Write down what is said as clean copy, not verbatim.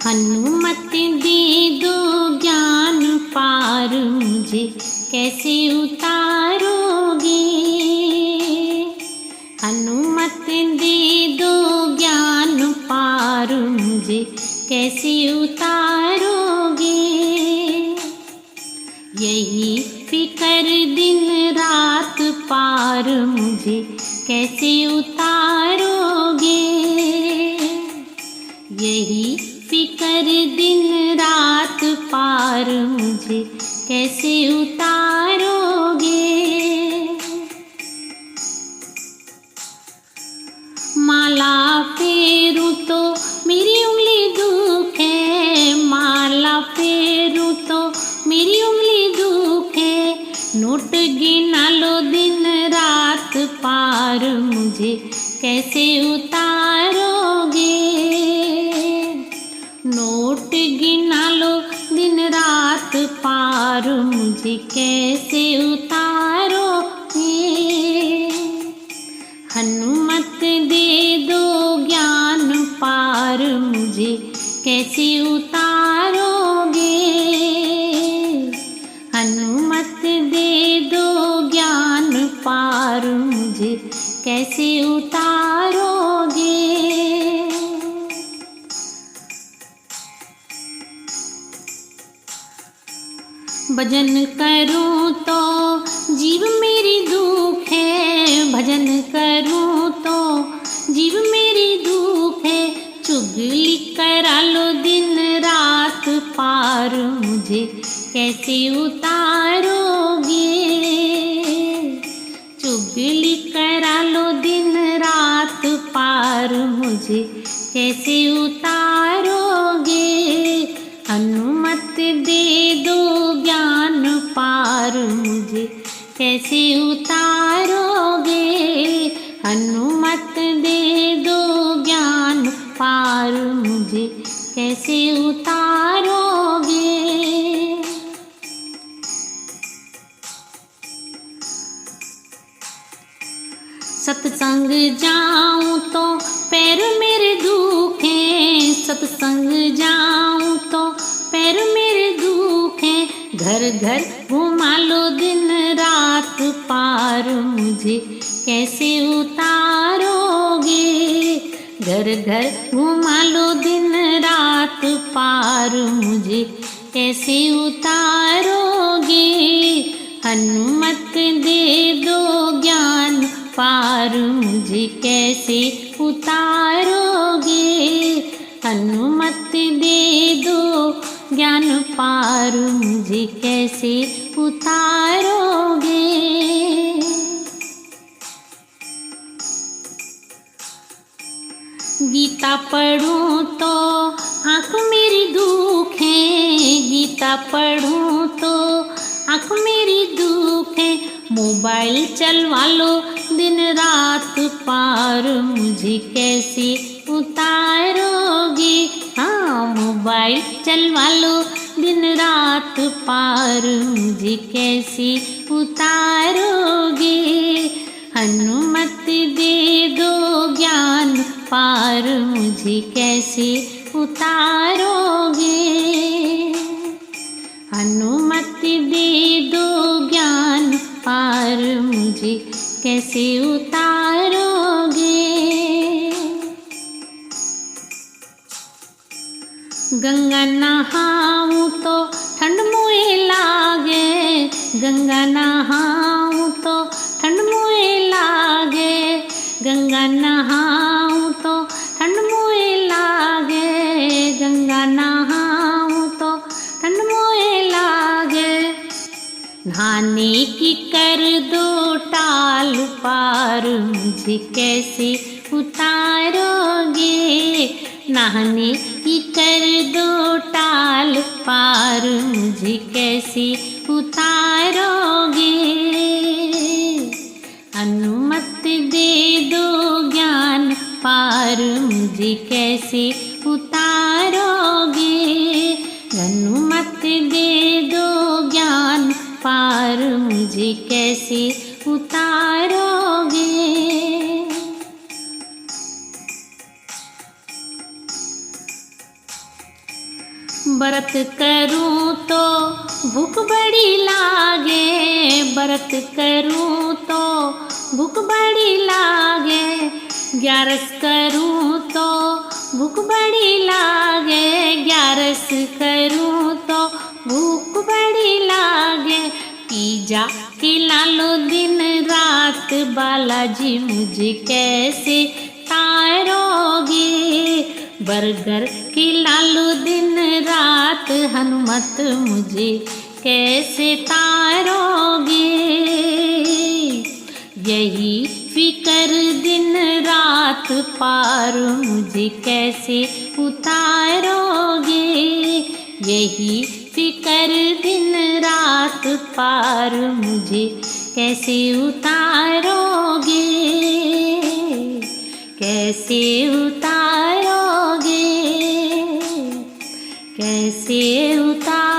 हनुमत दे दो ज्ञान पार, मुझे कैसे उतारोगे। हनुमत दे दो ज्ञान पार, मुझे कैसे उतारोगे। यही फिकर दिन रात पार, मुझे कैसे उतारोगे। यही फिकर दिन रात पार, मुझे कैसे उतारोगे। माला फेरूं तो मेरी उंगली दुखे, माला फेरूं तो मेरी उंगली दुखे। नोट गिना लो दिन रात पार, मुझे कैसे उतारोगे। नोट गिना लो दिन रात पार, मुझे कैसे उतारोगे। हनुमत दे दो ज्ञान पार, मुझे कैसे उतारोगे। हनुमत दे दो ज्ञान पार, मुझे कैसे उतारोगे। भजन करूं तो जीव मेरी दुखे, भजन करूं तो जीव मेरी दुखे। चुगली करा लो दिन रात पार, मुझे कैसे उतारोगे। चुगली करा लो दिन रात पार, मुझे कैसे उतारोगे। हनुमत दे दो ज्ञान पार, मुझे कैसे उतारोगे। हनुमत दे दो ज्ञान पार, मुझे कैसे उतारोगे। सत्संग जाऊं तो पैर मेरे दुखे, सत्संग जाऊं तो पैर मेरे दुखे। घर घर घुमा लो दिन रात पार, मुझे कैसे उतारोगे। घर घर घुमा लो दिन रात पार, मुझे कैसे उतारोगे। हनुमत दे दो ज्ञान पार, मुझे कैसे उतारोगे। हनुमत दे दो ज्ञान पार, मुझे कैसे उतारोगे। गीता पढ़ूं तो आँख मेरी दुखे, गीता पढ़ूं तो आँख मेरी दुखे। मोबाइल चलवा लो दिन रात पार, मुझे कैसे उतारोगे। हाँ, मोबाइल चलवा लो दिन रात पार, मुझे कैसे उतारोगे। हनुमत दे दो ज्ञान पार, मुझे कैसे उतारोगे। हनुमत दे दो ज्ञान पार, मुझे कैसे उतारोगे। गंगा नहाऊं तो ठंड मुझे लागे, गंगा नहाऊं तो ठंड मुझे लागे। गंगा नहाऊं तो ठंड मुझे लागे, गंगा नहाऊं तो ठंड मुझे लागे। नहाने की कर दो टाल पार, मुझे कैसे उतारोगे। नहाने की कर दो टाल पार, मुझे कैसे उतारोगे। हनुमत दे दो ज्ञान पार, मुझे कैसे उतारोगे। हनुमत दे दो ज्ञान पार, मुझे कैसे उतारोगे। व्रत करूं तो भूख बड़ी लागे, व्रत करूं तो भूख बड़ी लागे, ग्यारस करूं तो भूख बड़ी लागे, ग्यारस करूं तो भूख बड़ी लागे। पिज़्ज़ा खिला लो दिन रात बालाजी मुझे कैसे तारोगे, बर्गर खिला लो दिन रात हनुमत मुझे कैसे तारोगे। यही फिकर दिन रात पार मुझे कैसे उतारोगे, यही फिकर दिन रात पार मुझे कैसे उतारोगे, कैसे उतारोगे, कैसे उतारोगे।